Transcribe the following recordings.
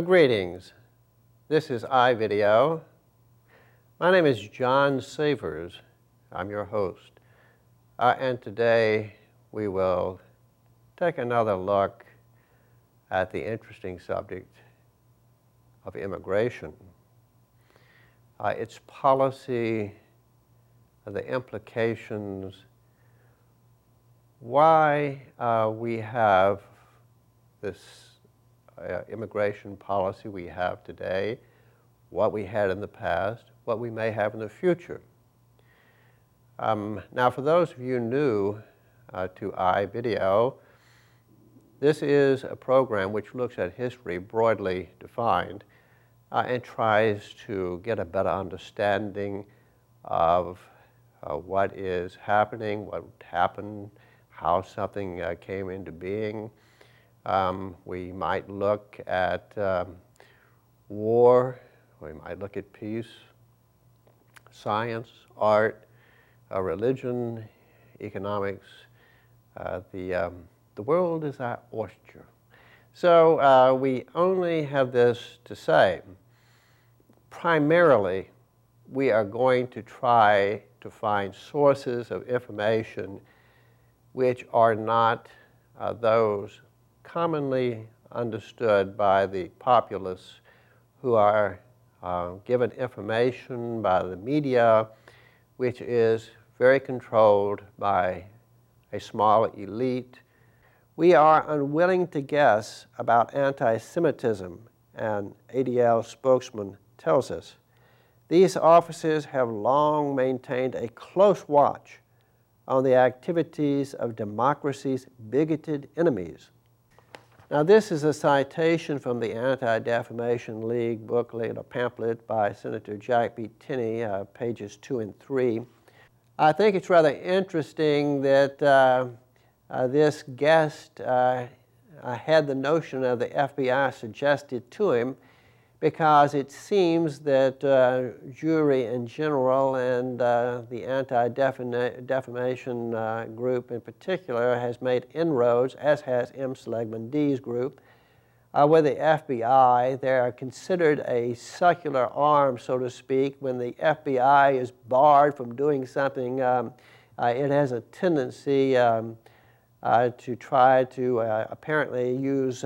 Greetings. This is iVideo. My name is John Savers. I'm your host. And today we will take another look at the interesting subject of immigration, its policy, the implications, why we have this immigration policy we have today, what we had in the past, what we may have in the future. Now, for those of you new to iVideo, this is a program which looks at history broadly defined and tries to get a better understanding of what is happening, what happened, how something came into being. We might look at war, we might look at peace, science, art, religion, economics. The world is our oyster. So we only have this to say. Primarily, we are going to try to find sources of information which are not those commonly understood by the populace who are given information by the media, which is very controlled by a small elite. We are unwilling to guess about anti-Semitism, an ADL spokesman tells us. These officers have long maintained a close watch on the activities of democracy's bigoted enemies. Now, this is a citation from the Anti-Defamation League booklet, a pamphlet by Senator Jack B. Tenney, pages 2 and 3. I think it's rather interesting that this guest had the notion of the FBI suggested to him, because it seems that jury in general and the Anti-Defamation group in particular has made inroads, as has M. Seligman D's group, with the FBI. They are considered a secular arm, so to speak. When the FBI is barred from doing something, it has a tendency to try to apparently use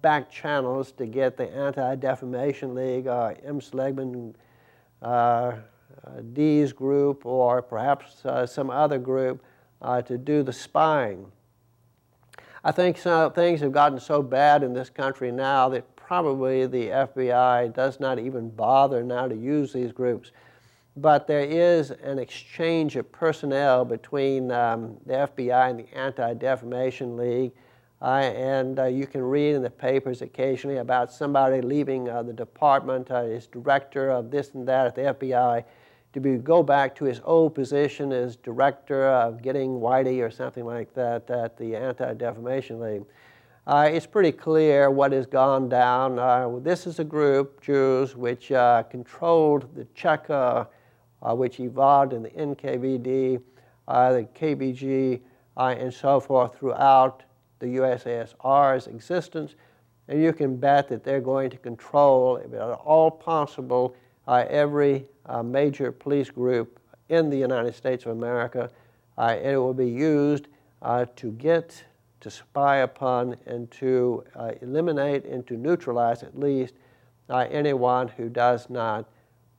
back channels to get the Anti-Defamation League, M. Seligman D's group, or perhaps some other group to do the spying. I think things have gotten so bad in this country now that probably the FBI does not even bother now to use these groups. But there is an exchange of personnel between the FBI and the Anti-Defamation League, and you can read in the papers occasionally about somebody leaving the department, his director of this and that at the FBI, to go back to his old position as director of getting Whitey or something like that at the Anti-Defamation League. It's pretty clear what has gone down. This is a group, Jews, which controlled the Cheka, which evolved in the NKVD, the KBG, and so forth throughout the USSR's existence. And you can bet that they're going to control, if at all possible, every major police group in the United States of America. And it will be used to spy upon and to eliminate and to neutralize at least anyone who does not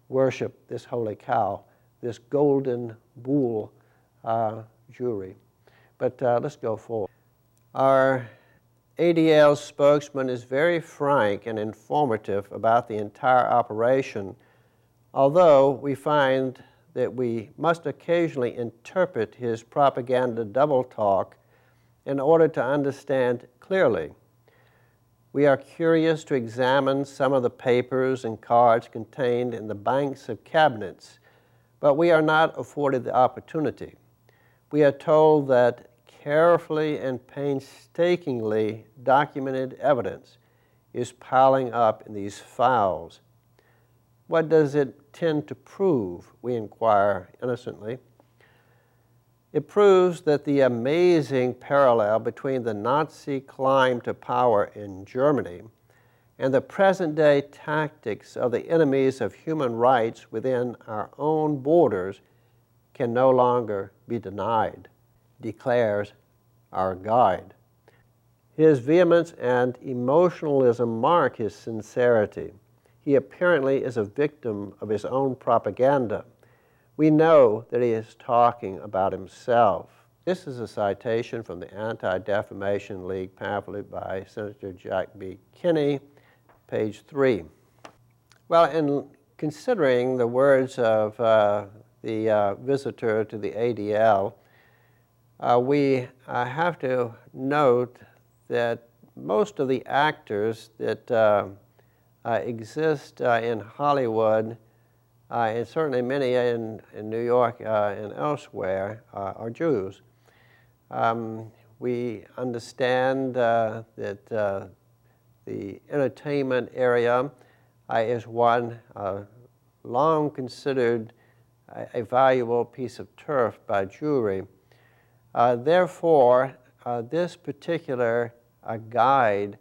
worship this holy cow, this golden bull jury. But let's go forward. Our ADL spokesman is very frank and informative about the entire operation, although we find that we must occasionally interpret his propaganda double talk in order to understand clearly. We are curious to examine some of the papers and cards contained in the banks of cabinets, but we are not afforded the opportunity. We are told that carefully and painstakingly documented evidence is piling up in these files. What does it tend to prove, we inquire innocently? It proves that the amazing parallel between the Nazi climb to power in Germany and the present-day tactics of the enemies of human rights within our own borders can no longer be denied, declares our guide. His vehemence and emotionalism mark his sincerity. He apparently is a victim of his own propaganda. We know that he is talking about himself. This is a citation from the Anti-Defamation League pamphlet by Senator Jack B. Kinney, page 3. Well, in considering the words of the visitor to the ADL, we have to note that most of the actors that exist in Hollywood, and certainly many in New York and elsewhere, are Jews. We understand that the entertainment area is one long considered a valuable piece of turf by Jewry. Therefore, this particular guide,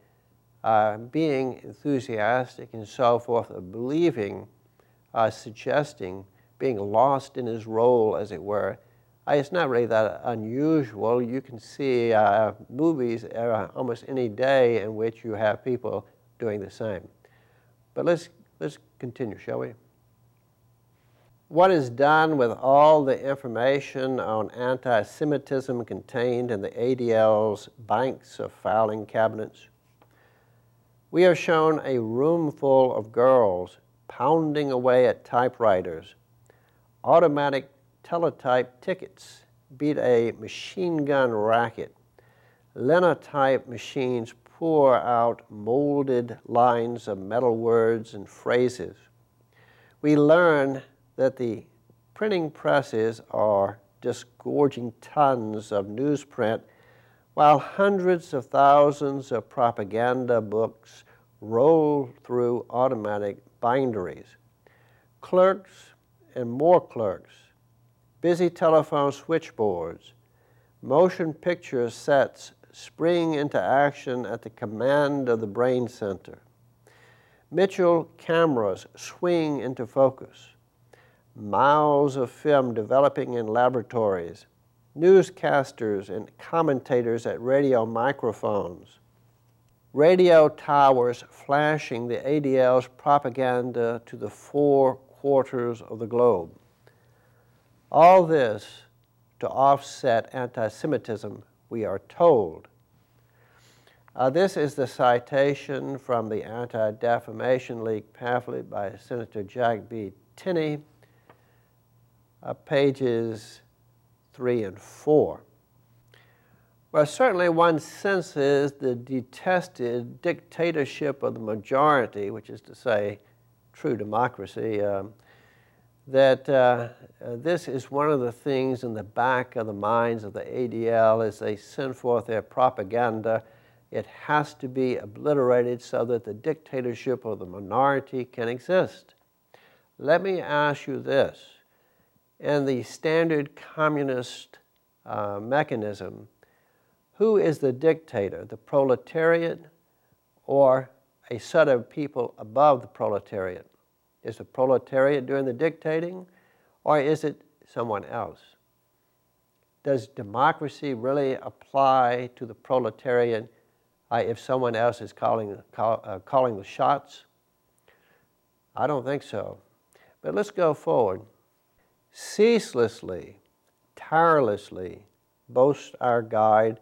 being enthusiastic and so forth, believing, suggesting, being lost in his role, as it were, it's not really that unusual. You can see movies almost any day in which you have people doing the same. But let's continue, shall we? What is done with all the information on anti-Semitism contained in the ADL's banks of filing cabinets? We are shown a room full of girls pounding away at typewriters. Automatic teletype tickets beat a machine gun racket. Linotype machines pour out molded lines of metal words and phrases. We learn that the printing presses are disgorging tons of newsprint, while hundreds of thousands of propaganda books roll through automatic binderies. Clerks and more clerks, busy telephone switchboards, motion picture sets spring into action at the command of the brain center. Mitchell cameras swing into focus. Miles of film developing in laboratories. Newscasters and commentators at radio microphones. Radio towers flashing the ADL's propaganda to the 4 quarters of the globe. All this to offset anti-Semitism, we are told. This is the citation from the Anti-Defamation League pamphlet by Senator Jack B. Kinney, pages 3 and 4. Well, certainly one senses the detested dictatorship of the majority, which is to say, true democracy, that this is one of the things in the back of the minds of the ADL as they send forth their propaganda. It has to be obliterated so that the dictatorship of the minority can exist. Let me ask you this. In the standard communist mechanism, who is the dictator, the proletariat or a set of people above the proletariat? Is the proletariat doing the dictating, or is it someone else? Does democracy really apply to the proletariat if someone else is calling the shots? I don't think so. But let's go forward. Ceaselessly, tirelessly boasts our guide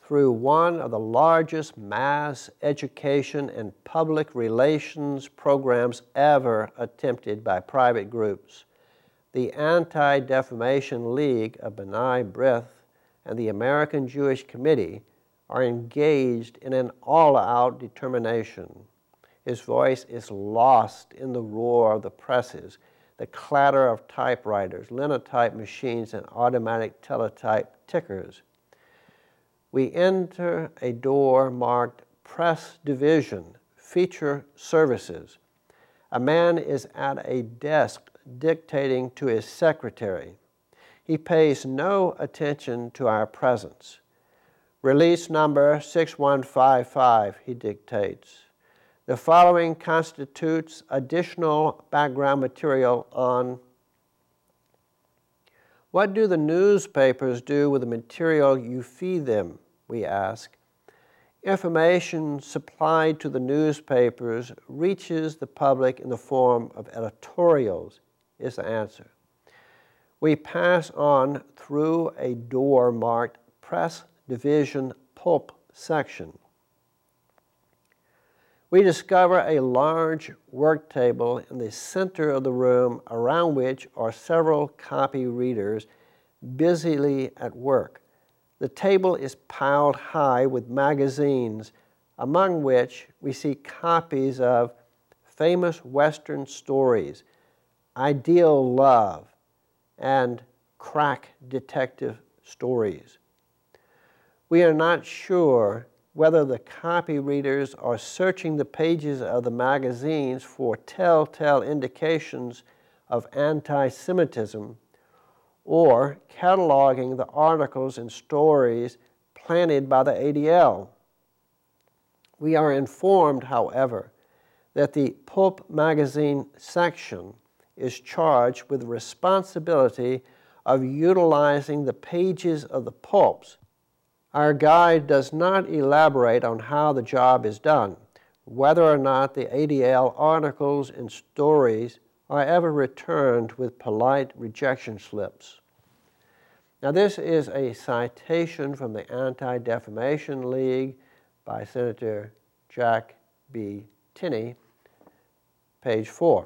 through one of the largest mass education and public relations programs ever attempted by private groups. The Anti-Defamation League of B'nai B'rith and the American Jewish Committee are engaged in an all-out determination. His voice is lost in the roar of the presses, the clatter of typewriters, linotype machines, and automatic teletype tickers. We enter a door marked Press Division, Feature Services. A man is at a desk dictating to his secretary. He pays no attention to our presence. Release number 6155, he dictates. The following constitutes additional background material on what do the newspapers do with the material you feed them, we ask. Information supplied to the newspapers reaches the public in the form of editorials, is the answer. We pass on through a door marked Press Division Pulp section. We discover a large work table in the center of the room around which are several copy readers busily at work. The table is piled high with magazines, among which we see copies of famous Western stories, Ideal Love, and crack detective stories. We are not sure whether the copy readers are searching the pages of the magazines for telltale indications of anti-Semitism or cataloging the articles and stories planted by the ADL. We are informed, however, that the Pulp magazine section is charged with the responsibility of utilizing the pages of the pulps. Our guide does not elaborate on how the job is done, whether or not the ADL articles and stories are ever returned with polite rejection slips. Now, this is a citation from the Anti-Defamation League by Senator Jack B. Tinney, page 4.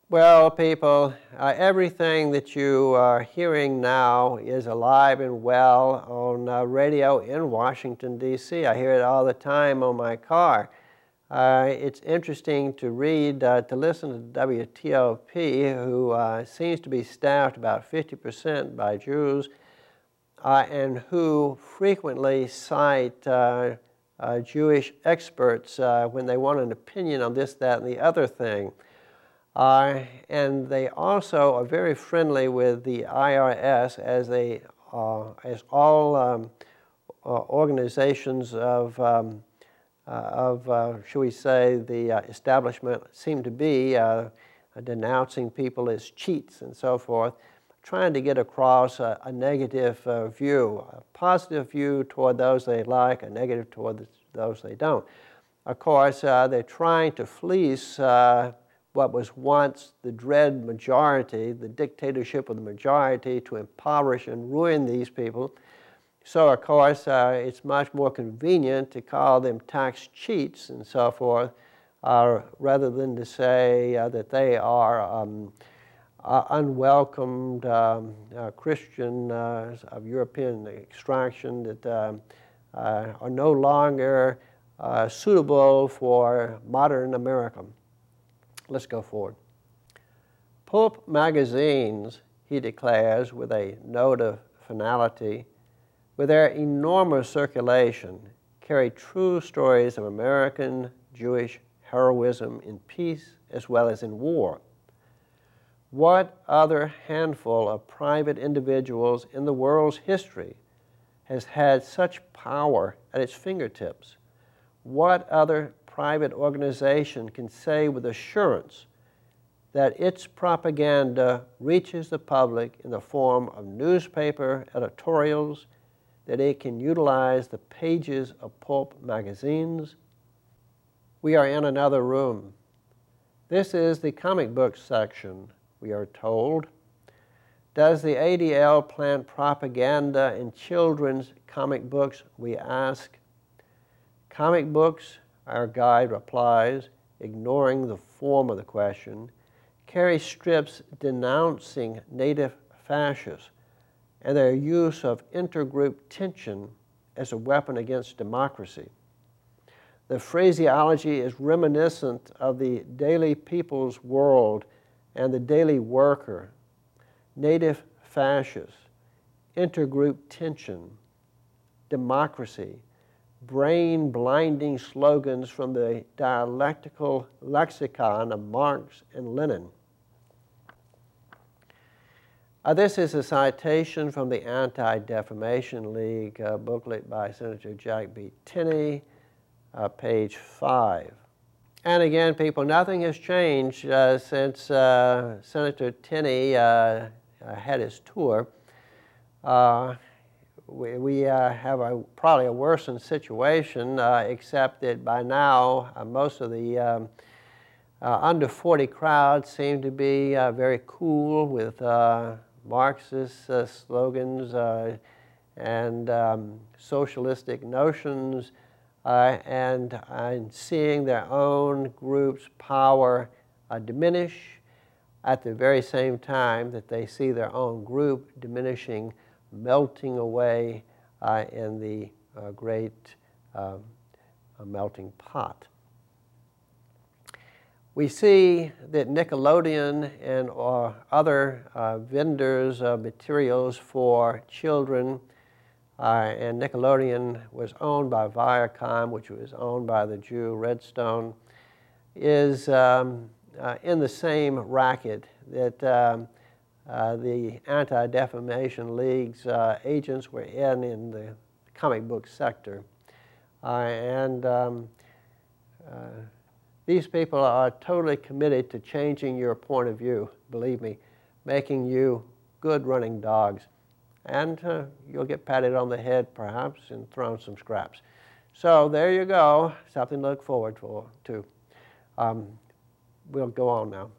Well, people, everything that you are hearing now is alive and well on radio in Washington, D.C. I hear it all the time on my car. It's interesting to read, to listen to WTOP, who seems to be staffed about 50% by Jews, and who frequently cite Jewish experts when they want an opinion on this, that, and the other thing. And they also are very friendly with the IRS, as all organizations of shall we say, the establishment seem to be, denouncing people as cheats and so forth, trying to get across a negative view, a positive view toward those they like, a negative toward those they don't. Of course, they're trying to fleece what was once the dread majority, the dictatorship of the majority, to impoverish and ruin these people. So, of course, it's much more convenient to call them tax cheats and so forth, rather than to say that they are unwelcomed Christian of European extraction that are no longer suitable for modern America. Let's go forward. Pulp magazines, he declares with a note of finality, with their enormous circulation, carry true stories of American Jewish heroism in peace as well as in war. What other handful of private individuals in the world's history has had such power at its fingertips? What other private organization can say with assurance that its propaganda reaches the public in the form of newspaper editorials, that it can utilize the pages of pulp magazines? We are in another room. This is the comic book section, we are told. Does the ADL plant propaganda in children's comic books, we ask? Comic books, our guide replies, ignoring the form of the question, carry strips denouncing native fascists and their use of intergroup tension as a weapon against democracy. The phraseology is reminiscent of the Daily People's World and the Daily Worker, native fascists, intergroup tension, democracy, brain-blinding slogans from the dialectical lexicon of Marx and Lenin. This is a citation from the Anti-Defamation League booklet by Senator Jack B. Tinney, page 5. And again, people, nothing has changed since Senator Tenney had his tour. We have probably a worsened situation, except that by now most of the under 40 crowd seem to be very cool with Marxist slogans and socialistic notions, and seeing their own group's power diminish at the very same time that they see their own group diminishing, melting away in the great melting pot. We see that Nickelodeon and other vendors of materials for children, and Nickelodeon was owned by Viacom, which was owned by the Jew Redstone, is in the same racket that the Anti-Defamation League's agents were in the comic book sector. These people are totally committed to changing your point of view, believe me, making you good running dogs. And you'll get patted on the head, perhaps, and thrown some scraps. So there you go, something to look forward to. We'll go on now.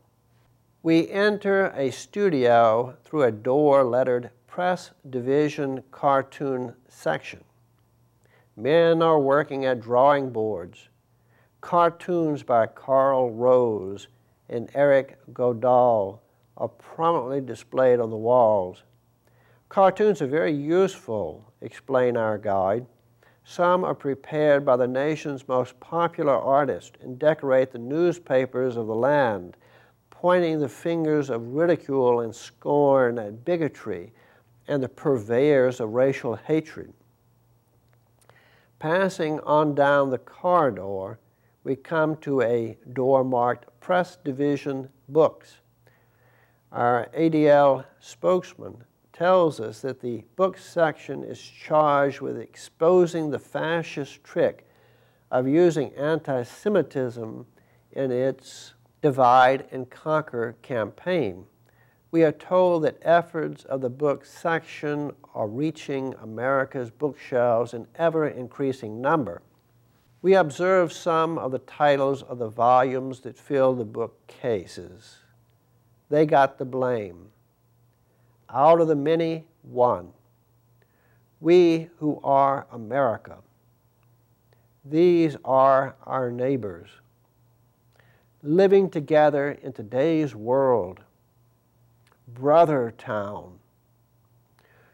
We enter a studio through a door lettered Press Division Cartoon Section. Men are working at drawing boards. Cartoons by Carl Rose and Eric Godal are prominently displayed on the walls. Cartoons are very useful, explain our guide. Some are prepared by the nation's most popular artists and decorate the newspapers of the land, pointing the fingers of ridicule and scorn at bigotry and the purveyors of racial hatred. Passing on down the corridor, we come to a door marked Press Division Books. Our ADL spokesman tells us that the book section is charged with exposing the fascist trick of using anti-Semitism in its divide and conquer campaign. We are told that efforts of the book section are reaching America's bookshelves in ever-increasing number. We observe some of the titles of the volumes that fill the bookcases. They got the blame. Out of the many, one. We who are America. These are our neighbors. Living together in today's world. Brother town.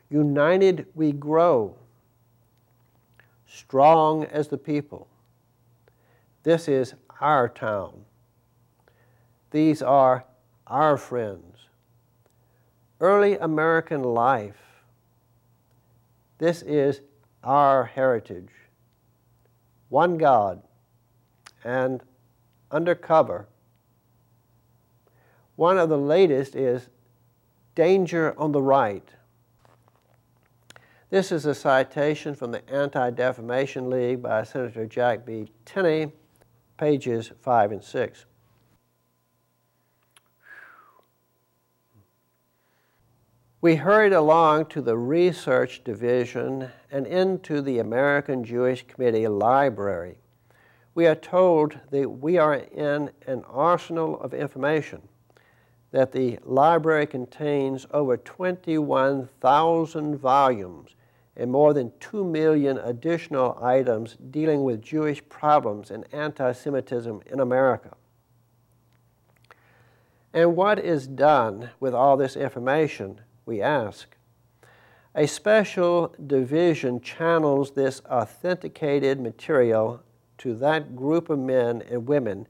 United we grow. Strong as the people. This is our town. These are our friends. Early American life. This is our heritage. One God and undercover. One of the latest is Danger on the Right. This is a citation from the Anti-Defamation League by Senator Jack B. Tenney, pages 5 and 6. We hurried along to the research division and into the American Jewish Committee library. We are told that we are in an arsenal of information, that the library contains over 21,000 volumes and more than 2 million additional items dealing with Jewish problems and anti-Semitism in America. And what is done with all this information, we ask? A special division channels this authenticated material to that group of men and women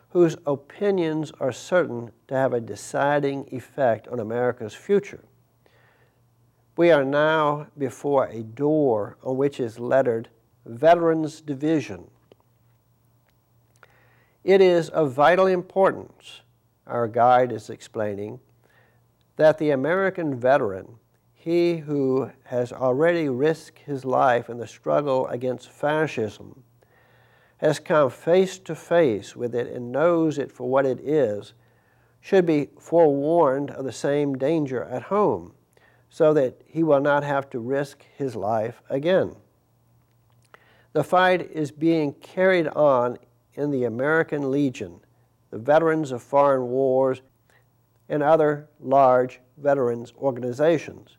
whose opinions are certain to have a deciding effect on America's future. We are now before a door on which is lettered Veterans Division. It is of vital importance, our guide is explaining, that the American veteran, he who has already risked his life in the struggle against fascism, has come face to face with it and knows it for what it is, should be forewarned of the same danger at home, so that he will not have to risk his life again. The fight is being carried on in the American Legion, the Veterans of Foreign Wars, and other large veterans organizations.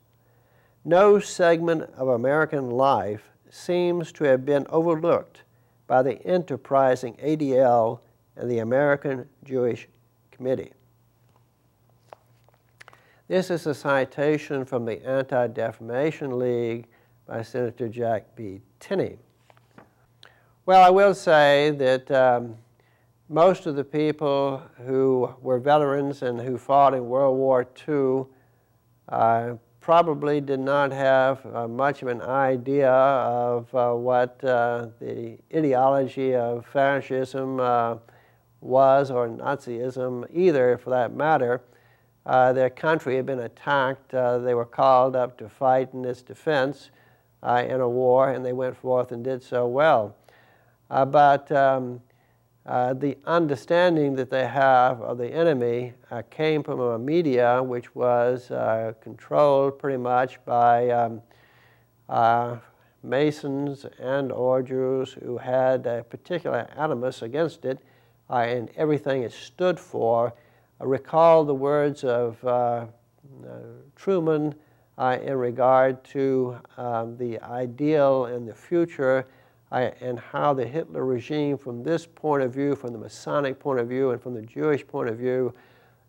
No segment of American life seems to have been overlooked by the enterprising ADL and the American Jewish Committee. This is a citation from the Anti-Defamation League by Senator Jack B. Tenney. Well, I will say that most of the people who were veterans and who fought in World War II probably did not have much of an idea of what the ideology of fascism was, or Nazism either, for that matter. Their country had been attacked. They were called up to fight in its defense in a war, and they went forth and did so well. But the understanding that they have of the enemy came from a media which was controlled pretty much by Masons and or Jews who had a particular animus against it and everything it stood for. Recall the words of Truman in regard to the ideal and the future, and how the Hitler regime, from this point of view, from the Masonic point of view, and from the Jewish point of view,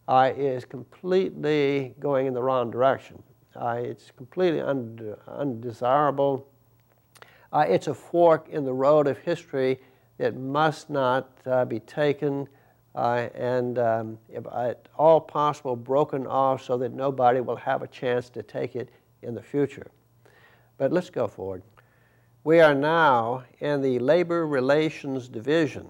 is completely going in the wrong direction. It's completely undesirable. It's a fork in the road of history that must not be taken, and if at all possible broken off so that nobody will have a chance to take it in the future. But let's go forward. We are now in the Labor Relations Division.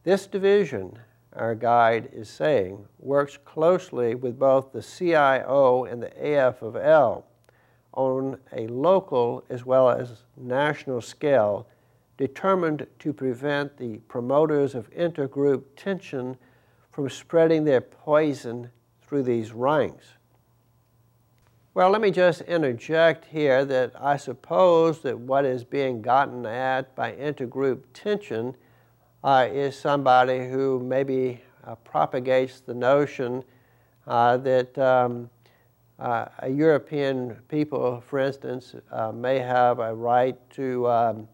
This division, our guide is saying, works closely with both the CIO and the AFL on a local as well as national scale, determined to prevent the promoters of intergroup tension from spreading their poison through these ranks. Well, let me just interject here that I suppose that what is being gotten at by intergroup tension is somebody who maybe propagates the notion that a European people, for instance, may have a right to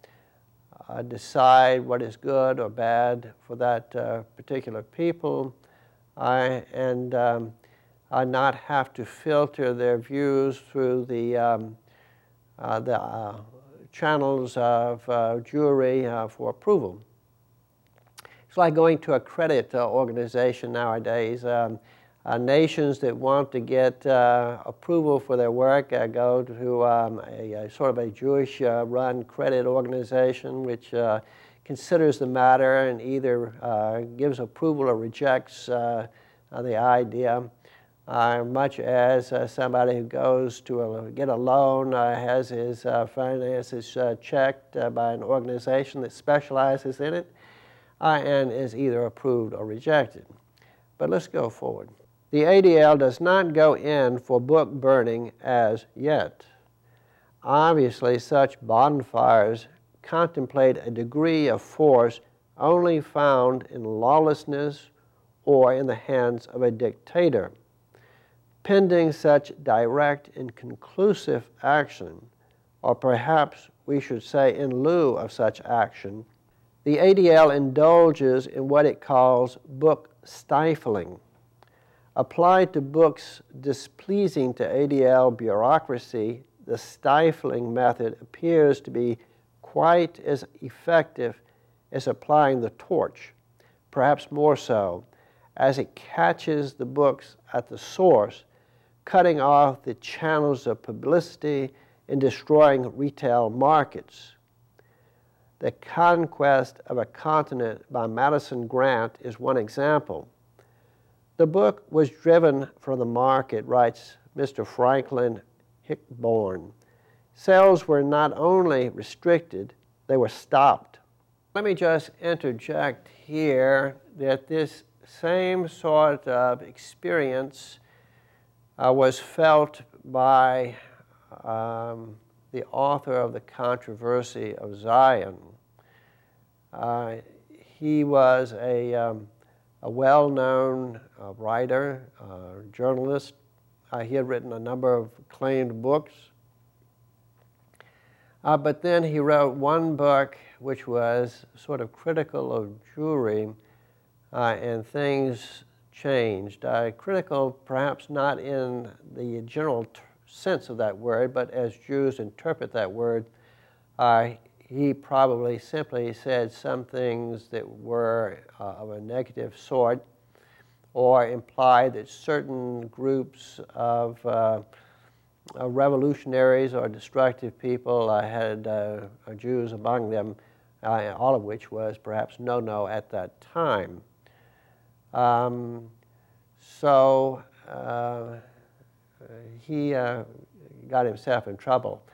decide what is good or bad for that particular people, and not have to filter their views through the channels of Jewry for approval. It's like going to a credit organization nowadays. Nations that want to get approval for their work go to a sort of a Jewish-run credit organization which considers the matter and either gives approval or rejects the idea. Much as somebody who goes to get a loan has his finances checked by an organization that specializes in it and is either approved or rejected. But let's go forward. The ADL does not go in for book burning as yet. Obviously, such bonfires contemplate a degree of force only found in lawlessness or in the hands of a dictator. Pending such direct and conclusive action, or perhaps we should say in lieu of such action, the ADL indulges in what it calls book stifling. Applied to books displeasing to ADL bureaucracy, the stifling method appears to be quite as effective as applying the torch, perhaps more so, as it catches the books at the source, cutting off the channels of publicity and destroying retail markets. The Conquest of a Continent by Madison Grant is one example. The book was driven from the market, writes Mr. Franklin Hickborn. Sales were not only restricted, they were stopped. Let me just interject here that this same sort of experience was felt by the author of The Controversy of Zion. He was a well-known writer, journalist. He had written a number of acclaimed books. But then he wrote one book which was sort of critical of Jewry, and things changed. Critical perhaps not in the general sense of that word, but as Jews interpret that word, he probably simply said some things that were of a negative sort, or implied that certain groups of revolutionaries or destructive people had Jews among them, all of which was perhaps no-no at that time. So he got himself in trouble.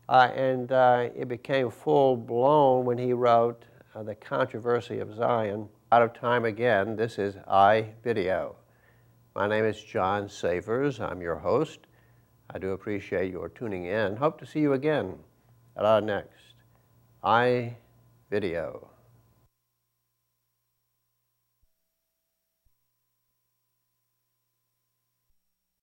And it became full-blown when he wrote The Controversy of Zion. Out of time again, this is iVideo. My name is John Savers. I'm your host. I do appreciate your tuning in. Hope to see you again at our next iVideo.